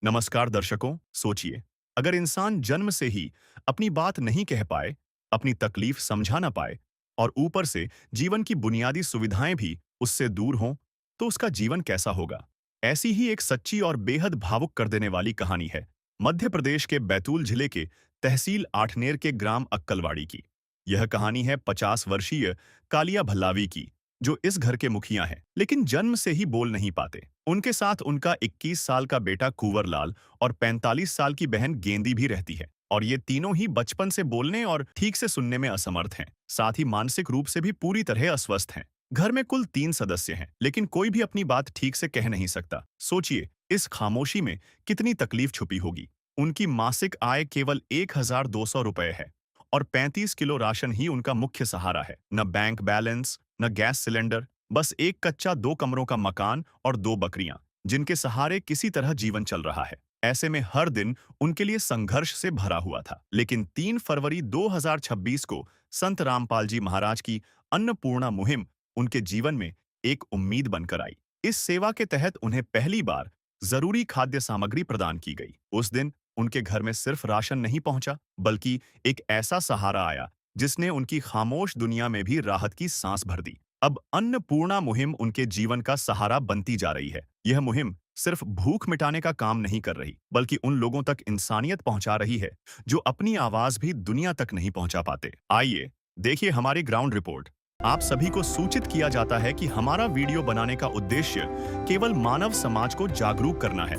नमस्कार दर्शकों। सोचिए, अगर इंसान जन्म से ही अपनी बात नहीं कह पाए, अपनी तकलीफ समझा ना पाए और ऊपर से जीवन की बुनियादी सुविधाएं भी उससे दूर हों, तो उसका जीवन कैसा होगा? ऐसी ही एक सच्ची और बेहद भावुक कर देने वाली कहानी है मध्य प्रदेश के बैतूल जिले के तहसील आठनेर के ग्राम अक्कलवाड़ी की। यह कहानी है 50 वर्षीय कालिया भल्लावी की, जो इस घर के मुखिया हैं, लेकिन जन्म से ही बोल नहीं पाते। उनके साथ उनका 21 साल का बेटा कुंवर लाल और 45 साल की बहन गेंदी भी रहती है, और ये तीनों ही बचपन से बोलने और ठीक से सुनने में असमर्थ हैं। साथ ही मानसिक रूप से भी पूरी तरह अस्वस्थ हैं। घर में कुल 3 सदस्य हैं, लेकिन कोई भी अपनी बात ठीक से कह नहीं सकता। सोचिए, इस खामोशी में कितनी तकलीफ छुपी होगी। उनकी मासिक आय केवल 1,200 रुपए है और 35 किलो राशन ही उनका मुख्य सहारा है। न बैंक बैलेंस, न गैस सिलेंडर, बस एक कच्चा 2 कमरों का मकान और 2 बकरियां, जिनके सहारे किसी तरह जीवन चल रहा है। ऐसे में हर दिन उनके लिए संघर्ष से भरा हुआ था। लेकिन 3 फरवरी 2026 को संत रामपाल जी महाराज की अन्नपूर्णा मुहिम उनके जीवन में एक उम्मीद बनकर आई। इस सेवा के तहत उन्हें पहली बार जरूरी खाद्य सामग्री प्रदान की गई। उस दिन उनके घर में सिर्फ राशन नहीं पहुंचा, बल्कि एक ऐसा सहारा आया जिसने उनकी खामोश दुनिया में भी राहत की सांस भर दी। अब अन्नपूर्णा मुहिम उनके जीवन का सहारा बनती जा रही है। यह मुहिम सिर्फ भूख मिटाने का काम नहीं कर रही, बल्कि उन लोगों तक इंसानियत पहुंचा रही है जो अपनी आवाज भी दुनिया तक नहीं पहुंचा पाते। आइए देखिए हमारी ग्राउंड रिपोर्ट। आप सभी को सूचित किया जाता है कि हमारा वीडियो बनाने का उद्देश्य केवल मानव समाज को जागरूक करना है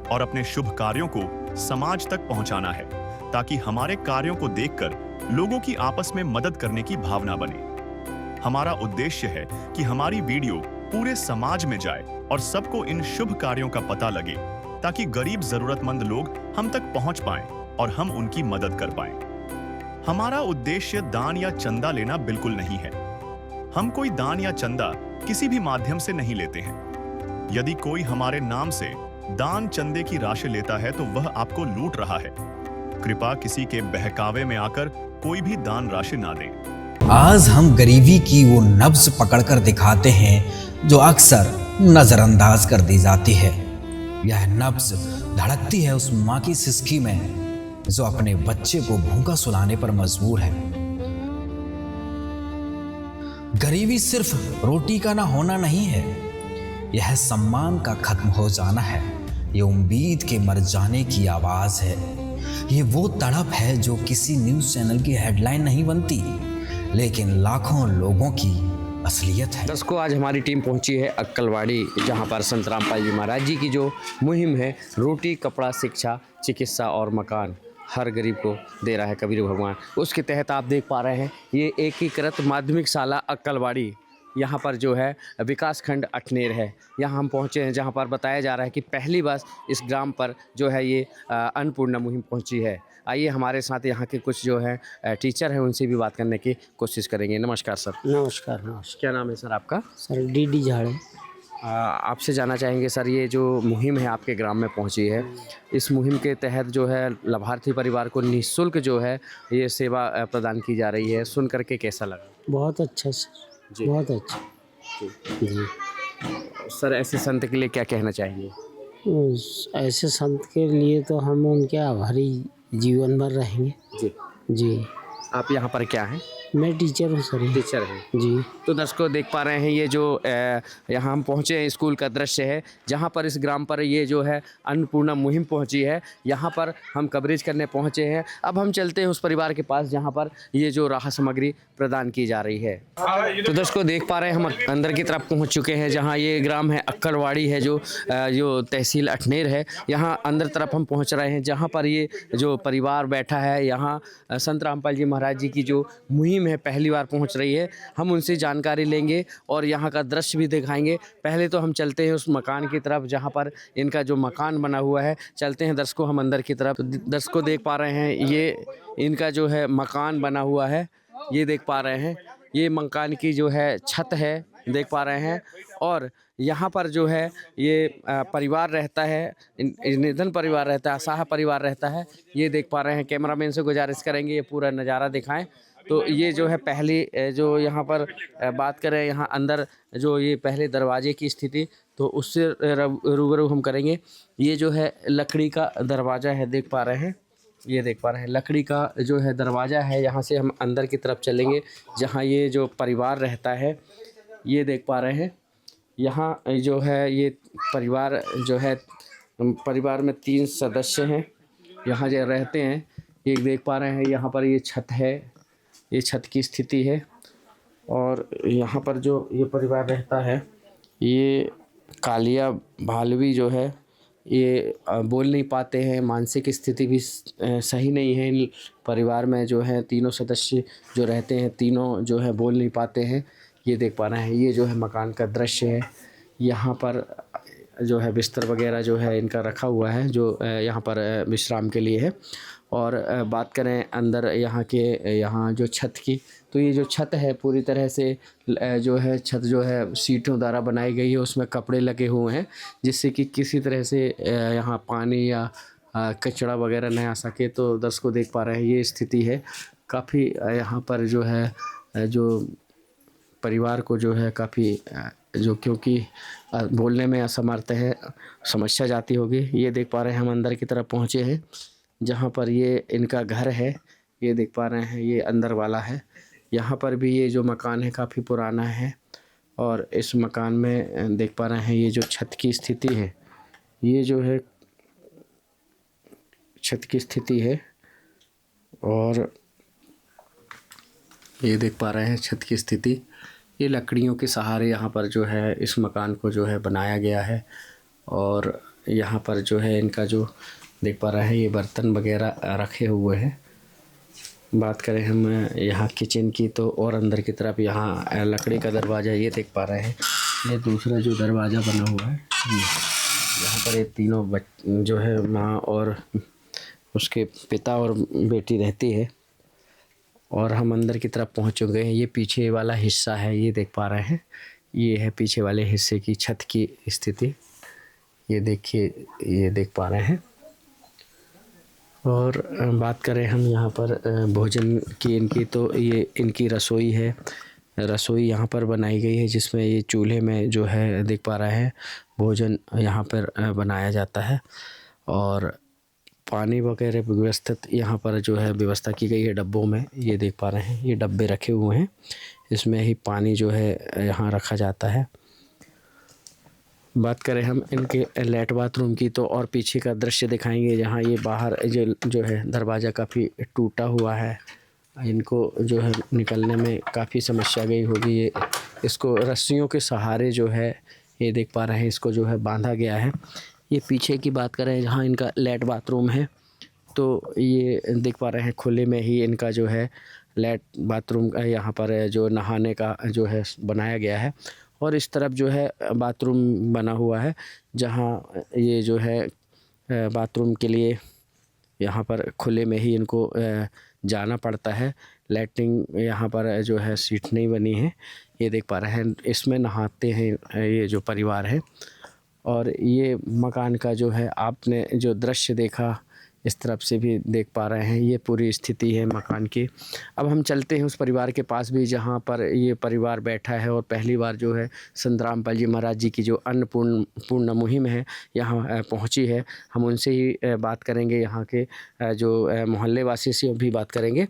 और अपने शुभ कार्यों को समाज तक पहुंचाना है, ताकि हमारे कार्यों को देखकर लोगों की आपस में मदद करने की भावना बने। हमारा उद्देश्य है कि हमारी वीडियो पूरे समाज में जाए और सबको इन शुभ कार्यों का पता लगे, ताकि गरीब जरूरतमंद लोग हम तक पहुंच पाएं और हम उनकी मदद कर पाएं। हमारा उद्देश्य दान या चंदा लेना बिल्कुल नहीं है। हम कोई दान या चंदा किसी भी माध्यम से नहीं लेते हैं। यदि कोई हमारे नाम से दान चंदे की राशि लेता है तो वह आपको लूट रहा है। कृपया किसी के बहकावे में आकर कोई भी दान राशि ना दें। आज हम गरीबी की वो नब्ज पकड़कर दिखाते हैं जो अक्सर नजरअंदाज कर दी जाती है। यह नब्ज धड़कती है उस माँ की सिसकी में जो अपने बच्चे को भूखा सुलाने पर मजबूर है। गरीबी सिर्फ रोटी का ना होना नहीं है, यह सम्मान का खत्म हो जाना है। ये उम्मीद के मर जाने की आवाज है। ये वो तड़प है जो किसी न्यूज़ चैनल की हेडलाइन नहीं बनती, लेकिन लाखों लोगों की असलियत है। दर्शकों, आज हमारी टीम पहुंची है अक्कलवाड़ी, जहां पर संत रामपाल जी महाराज जी की जो मुहिम है, रोटी कपड़ा शिक्षा चिकित्सा और मकान हर गरीब को दे रहा है कबीर भगवान, उसके तहत आप देख पा रहे हैं ये एकीकृत माध्यमिक शाला अक्कलवाड़ी, यहाँ पर जो है विकास खंड अठनेर है। यहाँ हम पहुँचे हैं जहाँ पर बताया जा रहा है कि पहली बार इस ग्राम पर जो है ये अन्नपूर्णा मुहिम पहुँची है। आइए हमारे साथ यहाँ के कुछ जो है टीचर हैं, उनसे भी बात करने की कोशिश करेंगे। नमस्कार सर। नमस्कार। नमस्कार। क्या नाम है सर आपका? सर डी झाड़े। आपसे जानना चाहेंगे सर, ये जो मुहिम है आपके ग्राम में पहुंची है, इस मुहिम के तहत जो है लाभार्थी परिवार को निःशुल्क जो है ये सेवा प्रदान की जा रही है, सुन करके कैसा लगा? बहुत अच्छा सर जी। बहुत अच्छा जी। सर ऐसे संत के लिए क्या कहना चाहेंगे? ऐसे संत के लिए तो हम उनके आभारी जीवन भर रहेंगे। जी। जी। आप यहाँ पर क्या हैं? मैं टीचर हूँ सर। टीचर हैं जी। तो दर्शकों देख पा रहे हैं ये जो यहाँ हम पहुँचे हैं, स्कूल का दृश्य है जहाँ पर इस ग्राम पर ये जो है अन्नपूर्णा मुहिम पहुँची है। यहाँ पर हम कवरेज करने पहुँचे हैं। अब हम चलते हैं उस परिवार के पास जहाँ पर ये जो राहत सामग्री प्रदान की जा रही है। तो दर्शकों देख पा रहे हैं हम अंदर की तरफ पहुँच चुके हैं जहाँ ये ग्राम है अक्कलवाड़ी है, जो तहसील अठनेर है। यहाँ अंदर तरफ हम पहुँच रहे हैं जहाँ पर ये जो परिवार बैठा है, यहाँ संत रामपाल जी महाराज जी की जो मुहिम है पहली बार पहुंच रही है। हम उनसे जानकारी लेंगे और यहाँ का दृश्य भी दिखाएंगे। पहले तो हम चलते हैं उस मकान की तरफ जहाँ पर इनका जो मकान बना हुआ है। चलते हैं दर्शकों हम अंदर की तरफ। तो दर्शकों देख पा रहे हैं ये इनका जो है मकान बना हुआ है, ये देख पा रहे हैं। ये मकान की जो है छत है, देख पा रहे हैं। और यहाँ पर जो है ये परिवार रहता है, निर्धन परिवार रहता है, असहाय परिवार रहता है। ये देख पा रहे हैं। कैमरामैन से गुजारिश करेंगे ये पूरा नज़ारा दिखाएं। तो ये जो है पहली जो यहाँ पर बात करें यहाँ अंदर जो ये पहले दरवाजे की स्थिति, तो उससे रूबरू हम करेंगे। ये जो है लकड़ी का दरवाज़ा है, देख पा रहे हैं, ये देख पा रहे हैं लकड़ी का जो है दरवाज़ा है। यहाँ से हम अंदर की तरफ चलेंगे जहाँ ये जो परिवार रहता है, ये देख पा रहे हैं। यहाँ जो है ये परिवार जो है, परिवार में 3 सदस्य हैं यहाँ जो रहते हैं। ये देख पा रहे हैं यहाँ पर ये छत है, ये छत की स्थिति है। और यहाँ पर जो ये परिवार रहता है, ये कालिया भालवी जो है ये बोल नहीं पाते हैं, मानसिक स्थिति भी सही नहीं है। इन परिवार में जो है तीनों सदस्य जो रहते हैं, तीनों जो है बोल नहीं पाते हैं। ये देख पा रहे हैं, ये जो है मकान का दृश्य है। यहाँ पर जो है बिस्तर वगैरह जो है इनका रखा हुआ है, जो यहाँ पर विश्राम के लिए है। और बात करें अंदर यहाँ के, यहाँ जो छत की, तो ये जो छत है पूरी तरह से जो है छत जो है सीटों द्वारा बनाई गई है, उसमें कपड़े लगे हुए हैं जिससे कि किसी तरह से यहाँ पानी या कचरा वगैरह नहीं आ सके। तो दर्शकों देख पा रहे हैं ये स्थिति है। काफ़ी यहाँ पर जो है जो परिवार को जो है काफ़ी जो, क्योंकि बोलने में असमर्थ है, समस्या जाती होगी। ये देख पा रहे हैं हम अंदर की तरफ पहुँचे हैं जहाँ पर ये इनका घर है। ये देख पा रहे हैं ये अंदर वाला है। यहाँ पर भी ये जो मकान है काफ़ी पुराना है। और इस मकान में देख पा रहे हैं ये जो छत की स्थिति है, ये जो है छत की स्थिति है। और ये देख पा रहे हैं छत की स्थिति, ये लकड़ियों के सहारे यहाँ पर जो है इस मकान को जो है बनाया गया है। और यहाँ पर जो है इनका जो देख पा रहे हैं ये बर्तन वगैरह रखे हुए हैं। बात करें हम यहाँ किचन की, तो और अंदर की तरफ यहाँ लकड़ी का दरवाज़ा ये देख पा रहे हैं। ये दूसरा जो दरवाज़ा बना हुआ है, यहाँ पर ये तीनों जो है माँ और उसके पिता और बेटी रहती है। और हम अंदर की तरफ पहुँच चुके हैं। ये पीछे वाला हिस्सा है, ये देख पा रहे हैं, ये है पीछे वाले हिस्से की छत की स्थिति। ये देखिए, ये देख पा रहे हैं। और बात करें हम यहाँ पर भोजन की इनकी, तो ये इनकी रसोई है। रसोई यहाँ पर बनाई गई है जिसमें ये चूल्हे में जो है देख पा रहे हैं भोजन यहाँ पर बनाया जाता है। और पानी वगैरह व्यवस्थित यहाँ पर जो है व्यवस्था की गई है डब्बों में। ये देख पा रहे हैं ये डब्बे रखे हुए हैं, इसमें ही पानी जो है यहाँ रखा जाता है। बात करें हम इनके लेट बाथरूम की, तो और पीछे का दृश्य दिखाएंगे जहाँ ये बाहर जो है दरवाज़ा काफ़ी टूटा हुआ है। इनको जो है निकलने में काफ़ी समस्या गई होगी। ये इसको रस्सियों के सहारे जो है ये देख पा रहे हैं इसको जो है बांधा गया है। ये पीछे की बात करें जहाँ इनका लेट बाथरूम है, तो ये देख पा रहे हैं खुले में ही इनका जो है लेट बाथरूम यहाँ पर जो नहाने का जो है बनाया गया है। और इस तरफ जो है बाथरूम बना हुआ है जहाँ ये जो है बाथरूम के लिए यहाँ पर खुले में ही इनको जाना पड़ता है। लैट्रिन यहाँ पर जो है सीट नहीं बनी है। ये देख पा रहे हैं इसमें नहाते हैं ये जो परिवार है। और ये मकान का जो है आपने जो दृश्य देखा इस तरफ से भी देख पा रहे हैं, ये पूरी स्थिति है मकान की। अब हम चलते हैं उस परिवार के पास भी जहाँ पर ये परिवार बैठा है और पहली बार जो है संत रामपाल जी महाराज जी की जो अन्नपूर्णा मुहिम है यहाँ पहुँची है। हम उनसे ही बात करेंगे, यहाँ के जो मोहल्ले वासी से भी बात करेंगे।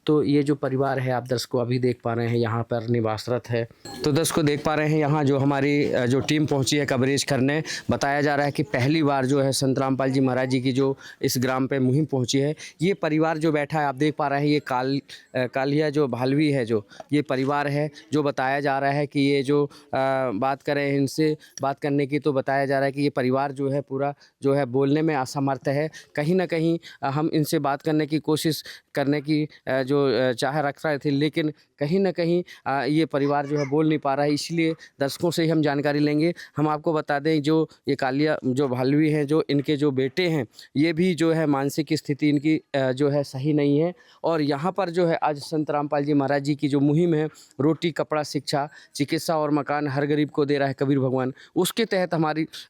तो ये जो परिवार है आप दर्शकों अभी देख पा रहे हैं यहाँ पर निवासरत है। तो दर्शकों देख पा रहे हैं यहाँ जो हमारी जो टीम पहुँची है कवरेज करने, बताया जा रहा है कि पहली बार जो है संत रामपाल जी महाराज जी की जो इस ग्राम पे मुहिम पहुँची है। ये परिवार जो बैठा है आप देख पा रहे हैं, ये कालिया जो भालवी है जो ये परिवार है। जो बताया जा रहा है कि ये जो बात करें इनसे बात करने की, तो बताया जा रहा है कि ये परिवार जो है पूरा जो है बोलने में असमर्थ है। कहीं ना कहीं हम इनसे बात करने की कोशिश करने की जो चाह रख रहे थे, लेकिन कहीं ना कहीं ये परिवार जो है बोल नहीं पा रहा है। इसलिए दर्शकों से ही हम जानकारी लेंगे। हम आपको बता दें जो ये कालिया जो भालवी हैं, जो इनके जो बेटे हैं, ये भी जो है मानसिक स्थिति इनकी जो है सही नहीं है। और यहाँ पर जो है आज संत रामपाल जी महाराज जी की जो मुहिम है, रोटी कपड़ा शिक्षा चिकित्सा और मकान हर गरीब को दे रहा है कबीर भगवान, उसके तहत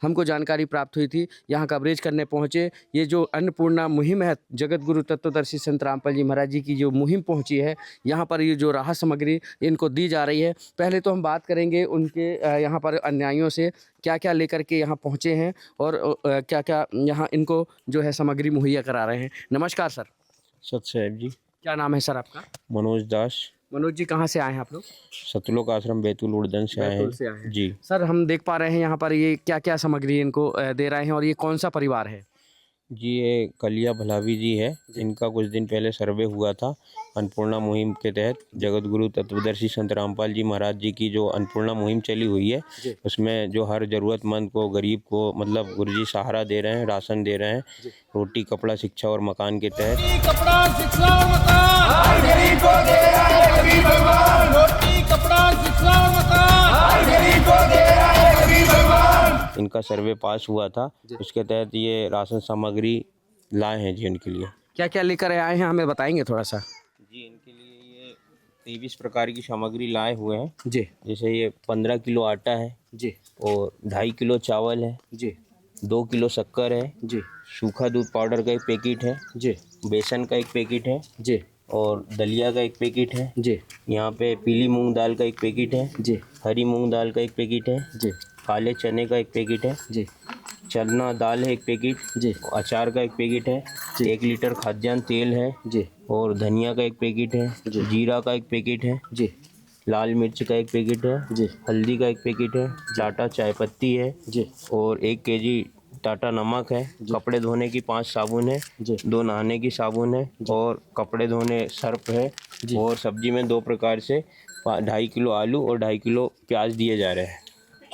हमको जानकारी प्राप्त हुई थी। यहाँ कवरेज करने पहुँचे। ये जो अन्नपूर्णा मुहिम है, जगत गुरु तत्वदर्शी संत रामपाल जी महाराज जी की जो मुहिम मुहिम पहुंची है, यहाँ पर ये जो राहत सामग्री इनको दी जा रही है। पहले तो हम बात करेंगे उनके यहाँ पर अन्यायियों से, क्या क्या लेकर के यहाँ पहुँचे हैं और क्या क्या यहाँ इनको जो है सामग्री मुहैया करा रहे हैं। नमस्कार सर। सत साहब जी। क्या नाम है सर आपका? मनोज दास। मनोज जी, कहाँ से आए हैं आप लोग? सतलोक आश्रम बैतूल उड़दन से आए बैतूल हैं से आए हैं। जी। सर, हम देख पा रहे हैं यहाँ पर ये क्या क्या सामग्री इनको दे रहे हैं और ये कौन सा परिवार है? जी, ये कलिया भलावी जी है। इनका कुछ दिन पहले सर्वे हुआ था अन्नपूर्णा मुहिम के तहत। जगत गुरु तत्वदर्शी संत रामपाल जी महाराज जी की जो अन्नपूर्णा मुहिम चली हुई है, उसमें जो हर ज़रूरतमंद को, गरीब को मतलब गुरु जी सहारा दे रहे हैं, राशन दे रहे हैं, रोटी, कपड़ा, शिक्षा और मकान के तहत। कपड़ा, शिक्षा और मकान, हर गरीब को दे रहा है कभी भगवान। रोटी, कपड़ा, शिक्षा और मकान, हर गरीब को दे रहा है कभी भगवान। इनका सर्वे पास हुआ था, उसके तहत ये राशन सामग्री लाए हैं जी इनके लिए। क्या क्या लेकर आए हैं, हमें बताएंगे थोड़ा सा? जी, इनके लिए ये 23 प्रकार की सामग्री लाए हुए हैं जी जैसे ये 15 किलो आटा है जी और 2.5 किलो चावल है, जी 2 किलो शक्कर है, जी सूखा दूध पाउडर का एक पैकेट है, जी बेसन का एक पैकेट है जी और दलिया का एक पैकेट है। जी यहाँ पे पीली मूंग दाल का एक पैकेट है, जी हरी मूंग दाल का एक पैकेट है, जी काले चने का एक पैकेट है, जी चना दाल है एक पैकेट, जी अचार का एक पैकेट है, 1 लीटर खाद्यान्न तेल है जी और धनिया का एक पैकेट है, जीरा का एक पैकेट है, जी लाल मिर्च का एक पैकेट है, जी हल्दी का एक पैकेट है, टाटा चाय पत्ती है जी और 1 केजी टाटा नमक है, कपड़े धोने की 5 साबुन है, जी 2 नहाने की साबुन है और कपड़े धोने सर्फ है और सब्जी में 2 प्रकार से 2.5 किलो आलू और 2.5 किलो प्याज दिए जा रहे हैं।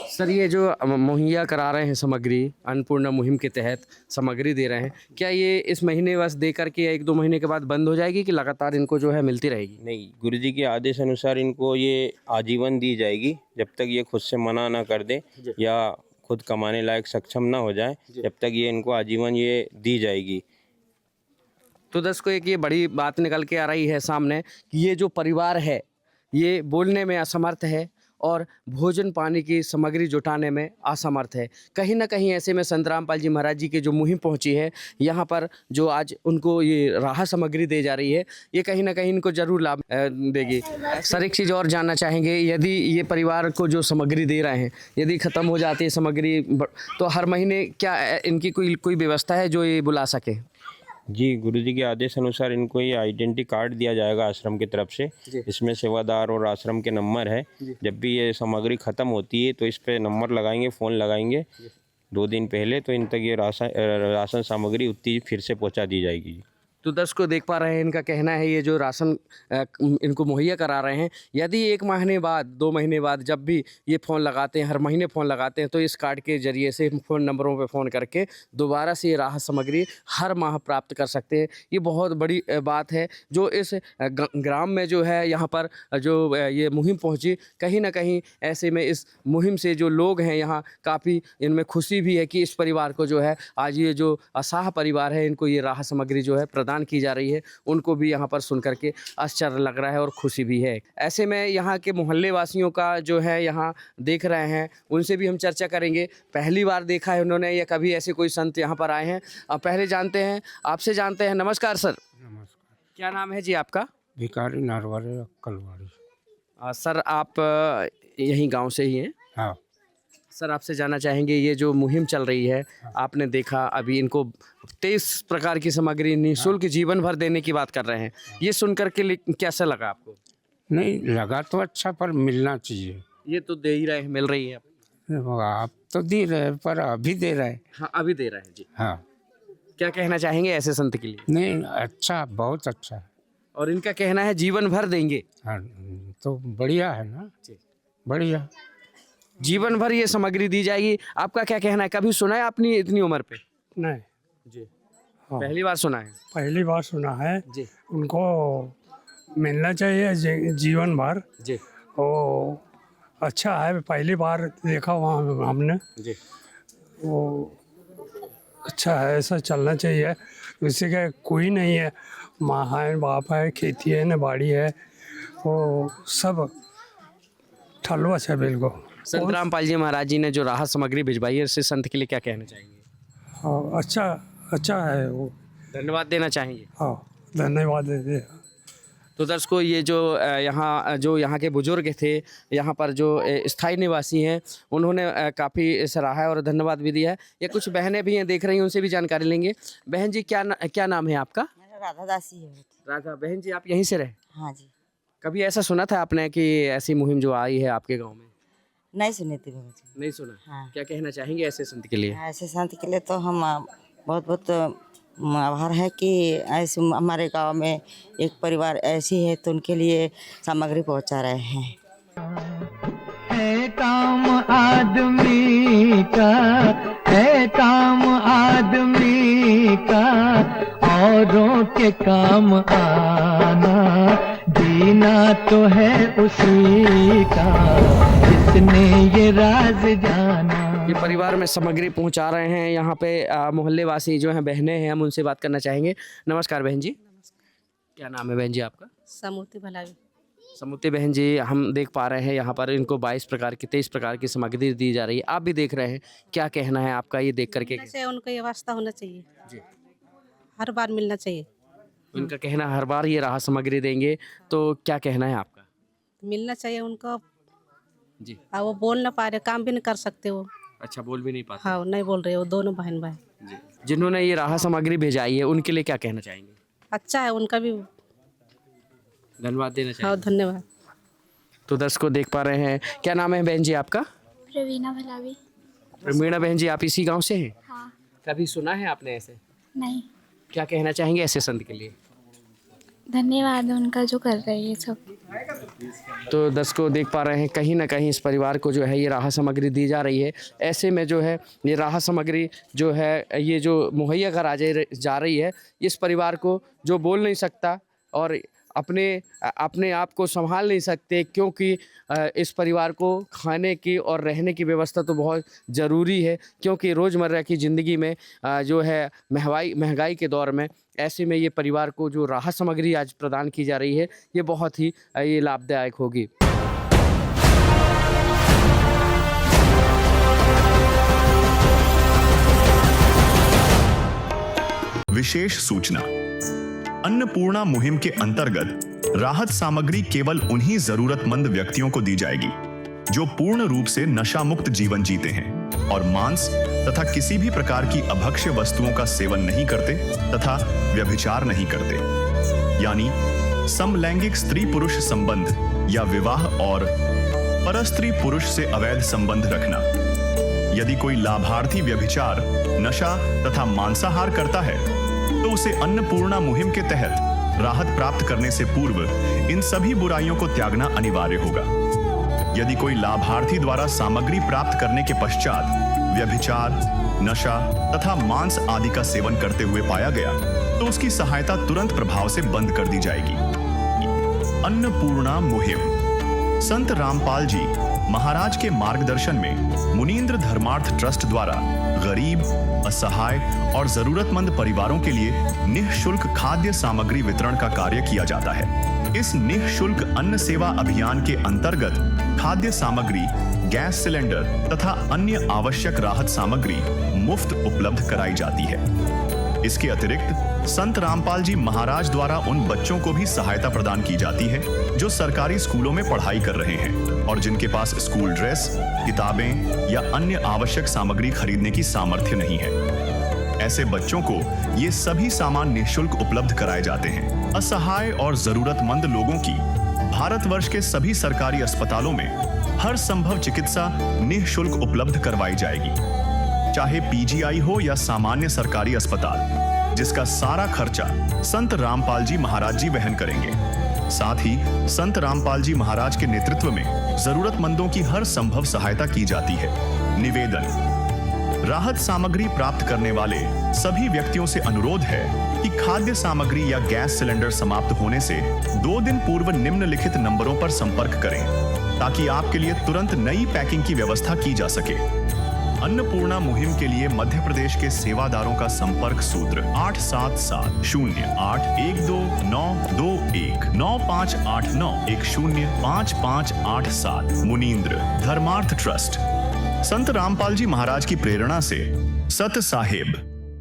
सर, ये जो मुहैया करा रहे हैं सामग्री, अन्नपूर्णा मुहिम के तहत सामग्री दे रहे हैं, क्या ये इस महीने बस दे करके या 1-2 महीने के बाद बंद हो जाएगी कि लगातार इनको जो है मिलती रहेगी? नहीं, गुरुजी के आदेश अनुसार इनको ये आजीवन दी जाएगी जब तक ये खुद से मना ना कर दे या खुद कमाने लायक सक्षम ना हो जाए, जब तक ये इनको आजीवन ये दी जाएगी। तो दर्शकों, एक ये बड़ी बात निकल के आ रही है सामने कि ये जो परिवार है ये बोलने में असमर्थ है और भोजन पानी की सामग्री जुटाने में असमर्थ है। कहीं ना कहीं ऐसे में संत रामपाल जी महाराज जी की जो मुहिम पहुंची है, यहाँ पर जो आज उनको ये राहत सामग्री दी जा रही है, ये कहीं ना कहीं इनको ज़रूर लाभ देगी। सर, एक चीज़ और जानना चाहेंगे, यदि ये परिवार को जो सामग्री दे रहे हैं, यदि ख़त्म हो जाती है सामग्री तो हर महीने क्या इनकी कोई व्यवस्था है जो ये बुला सके? जी, गुरुजी के आदेश अनुसार इनको ये आइडेंटिटी कार्ड दिया जाएगा आश्रम की तरफ से। इसमें सेवादार और आश्रम के नंबर है। जब भी ये सामग्री ख़त्म होती है तो इस पे नंबर लगाएंगे, फ़ोन लगाएंगे 2 दिन पहले, तो इन तक ये राशन सामग्री उतनी फिर से पहुंचा दी जाएगी। तो दर्शकों, देख पा रहे हैं इनका कहना है ये जो राशन इनको मुहैया करा रहे हैं, यदि 1 महीने बाद 2 महीने बाद जब भी ये फ़ोन लगाते हैं, हर महीने फ़ोन लगाते हैं, तो इस कार्ड के ज़रिए से फ़ोन नंबरों पे फ़ोन करके दोबारा से ये राहत सामग्री हर माह प्राप्त कर सकते हैं। ये बहुत बड़ी बात है जो इस ग्राम में जो है यहाँ पर जो ये मुहिम पहुँची, कहीं ना कहीं ऐसे में इस मुहिम से जो लोग हैं यहाँ काफ़ी इनमें खुशी भी है कि इस परिवार को जो है आज ये जो असहाय परिवार है इनको ये राहत सामग्री जो है प्रदान की जा रही है। उनको भी यहाँ पर सुन करके आश्चर्य लग रहा है और खुशी भी है। ऐसे में यहाँ के मोहल्ले वासियों का जो है यहाँ देख रहे हैं, उनसे भी हम चर्चा करेंगे। पहली बार देखा है उन्होंने या कभी ऐसे कोई संत यहाँ पर आए हैं? अब पहले जानते हैं, आपसे जानते हैं। नमस्कार सर। नमस्कार। क्या नाम है जी आपका? भिखारी नारवाड़ी अक्कलवाड़ी। सर, आप यहीं गांव से ही हैं? हाँ। सर, आपसे जानना चाहेंगे, ये जो मुहिम चल रही है, आपने देखा अभी इनको 23 प्रकार की सामग्री निःशुल्क जीवन भर देने की बात कर रहे हैं, ये सुनकर के कैसा लगा आपको? नहीं लगा तो अच्छा, पर मिलना चाहिए। ये तो दे ही रहे हैं, मिल रही है। आप तो दे रहे हैं, पर अभी दे रहे हैं। हाँ, अभी दे रहे हैं जी। हाँ। क्या कहना चाहेंगे ऐसे संत के लिए? नहीं अच्छा, बहुत अच्छा है। और इनका कहना है जीवन भर देंगे। हाँ, तो बढ़िया है ना जी। बढ़िया। जीवन भर ये सामग्री दी जाएगी। आपका क्या कहना है? कभी सुना है आपने इतनी उम्र पे? नहीं जी, हाँ। पहली बार सुना है पहली बार सुना है। जी। उनको मिलना चाहिए जीवन भर। जी ओ अच्छा है, पहली बार देखा वहाँ हमने। जी। वो अच्छा है, ऐसा चलना चाहिए। किसी का कोई नहीं है, माँ है, बाप है, खेती है, न बाड़ी है, वो सब ठलवस है बिल्कुल। संत रामपाल जी महाराज जी ने जो राहत सामग्री भिजवाई है, इससे संत के लिए क्या कहना चाहेंगे? हाँ अच्छा है वो। धन्यवाद देना चाहेंगे? हाँ धन्यवाद दे। तो दर्शकों ये जो यहाँ के बुजुर्ग थे, यहाँ पर जो स्थायी निवासी हैं, उन्होंने काफ़ी सराहा है और धन्यवाद भी दिया है। ये कुछ बहनें भी हैं देख रही हैं, उनसे भी जानकारी लेंगे। बहन जी क्या नाम है आपका? मेरा राधा दासी है। राधा। बहन जी आप यहीं से रहे? हाँ जी। कभी ऐसा सुना था आपने कि ऐसी मुहिम जो आई है आपके गाँव में? नहीं सुनी थी बाबा जी। नहीं सुना। हाँ। क्या कहना चाहेंगे ऐसे संत के लिए? ऐसे संत के लिए तो हम बहुत बहुत आभार है कि ऐसे हमारे गांव में एक परिवार ऐसी है तो उनके लिए सामग्री पहुंचा रहे हैं। है काम आदमी का, है काम आदमी का, औरों के काम आना, जीना तो है उसी का, जिसने ये राज जाना। ये परिवार में सामग्री पहुंचा रहे हैं यहाँ पे मोहल्ले वासी जो हैं, बहनें हैं, हम उनसे बात करना चाहेंगे। नमस्कार बहन जी। क्या नाम है बहन जी आपका? समूति भलावी। समूति बहन जी, हम देख पा रहे हैं यहाँ पर इनको 23 प्रकार की सामग्री दी जा रही है, आप भी देख रहे हैं, क्या कहना है आपका ये देख करके? उनको ये वास्ता होना चाहिए जी, हर बार मिलना चाहिए। उनका कहना हर बार ये राहत सामग्री देंगे, तो क्या कहना है आपका? मिलना चाहिए उनको जी। वो बोल ना पा रहे, काम भी नहीं कर सकते वो। अच्छा, बोल भी नहीं पाते? हाँ, नहीं बोल रहे वो दोनों बहन भाई जी। जिन्होंने ये राहत सामग्री भेजाई है उनके लिए क्या कहना चाहेंगे? अच्छा है, उनका भी धन्यवाद देना हाँ चाहिए। धन्यवाद। तो दर्शकों देख पा रहे हैं, क्या नाम है बहन जी आपका? प्रवीणा भलावी। प्रवीणा बहन जी, आप इसी गांव से हैं? हाँ। कभी सुना है आपने ऐसे? नहीं। क्या कहना चाहेंगे ऐसे संत के लिए? धन्यवाद उनका जो कर रहे हैं सब। तो दर्शकों देख पा रहे हैं, कहीं ना कहीं इस परिवार को जो है ये राहत सामग्री दी जा रही है। ऐसे में जो है ये राहत सामग्री जो है ये जो मुहैया करा जा रही है इस परिवार को, जो बोल नहीं सकता और अपने आप को संभाल नहीं सकते, क्योंकि इस परिवार को खाने की और रहने की व्यवस्था तो बहुत ज़रूरी है, क्योंकि रोज़मर्रा की ज़िंदगी में जो है महंगाई के दौर में ऐसे में ये परिवार को जो राहत सामग्री आज प्रदान की जा रही है ये बहुत ही ये लाभदायक होगी। विशेष सूचना। अन्नपूर्णा मुहिम के अंतर्गत राहत सामग्री केवल उन्हीं जरूरतमंद व्यक्तियों को दी जाएगी जो पूर्ण रूप से नशा मुक्त जीवन जीते हैं और मांस तथा किसी भी प्रकार की अभक्ष्य वस्तुओं का सेवन नहीं करते तथा व्यभिचार नहीं करते, यानी समलैंगिक स्त्री पुरुष संबंध या विवाह और परस्त्री पुरुष से अवैध संबंध रखना। यदि कोई लाभार्थी व्यभिचार, नशा तथा मांसाहार करता है तो उसे अन्नपूर्णा मुहिम के तहत राहत प्राप्त करने से पूर्व इन सभी बुराइयों को त्यागना अनिवार्य होगा। यदि कोई लाभार्थी द्वारा सामग्री प्राप्त करने के पश्चात व्यभिचार, नशा तथा मांस आदि का सेवन करते हुए पाया गया तो उसकी सहायता तुरंत प्रभाव से बंद कर दी जाएगी। अन्नपूर्णा मुहिम संत रामपाल जी महाराज के मार्गदर्शन में मुनींद्र धर्मार्थ ट्रस्ट द्वारा गरीब, असहाय और जरूरतमंद परिवारों के लिए निःशुल्क खाद्य सामग्री वितरण का कार्य किया जाता है। इस निःशुल्क अन्न सेवा अभियान के अंतर्गत खाद्य सामग्री, गैस सिलेंडर तथा अन्य आवश्यक राहत सामग्री मुफ्त उपलब्ध कराई जाती है। इसके अतिरिक्त संत रामपाल जी महाराज द्वारा उन बच्चों को भी सहायता प्रदान की जाती है जो सरकारी स्कूलों में पढ़ाई कर रहे हैं और जिनके पास स्कूल ड्रेस, किताबें या अन्य आवश्यक सामग्री खरीदने की सामर्थ्य नहीं है। ऐसे बच्चों को ये सभी सामान निःशुल्क उपलब्ध कराए जाते हैं। असहाय और जरूरतमंद लोगों की भारतवर्ष के सभी सरकारी अस्पतालों में हर संभव चिकित्सा निःशुल्क उपलब्ध करवाई जाएगी, चाहे पीजीआई हो या सामान्य सरकारी अस्पताल, जिसका सारा खर्चा संत रामपाल जी महाराज जी वहन करेंगे। साथ ही संत रामपाल जी महाराज के नेतृत्व में जरूरतमंदों की हर संभव सहायता की जाती है। निवेदन। राहत सामग्री प्राप्त करने वाले सभी व्यक्तियों से अनुरोध है कि खाद्य सामग्री या गैस सिलेंडर समाप्त होने से 2 दिन पूर्व निम्नलिखित नंबरों पर संपर्क करें ताकि आपके लिए तुरंत नई पैकिंग की व्यवस्था की जा सके। अन्नपूर्णा मुहिम के लिए मध्य प्रदेश के सेवादारों का संपर्क सूत्र 8770819589105587 मुनींद्र धर्मार्थ ट्रस्ट। संत रामपाल जी महाराज की प्रेरणा से सत साहेब।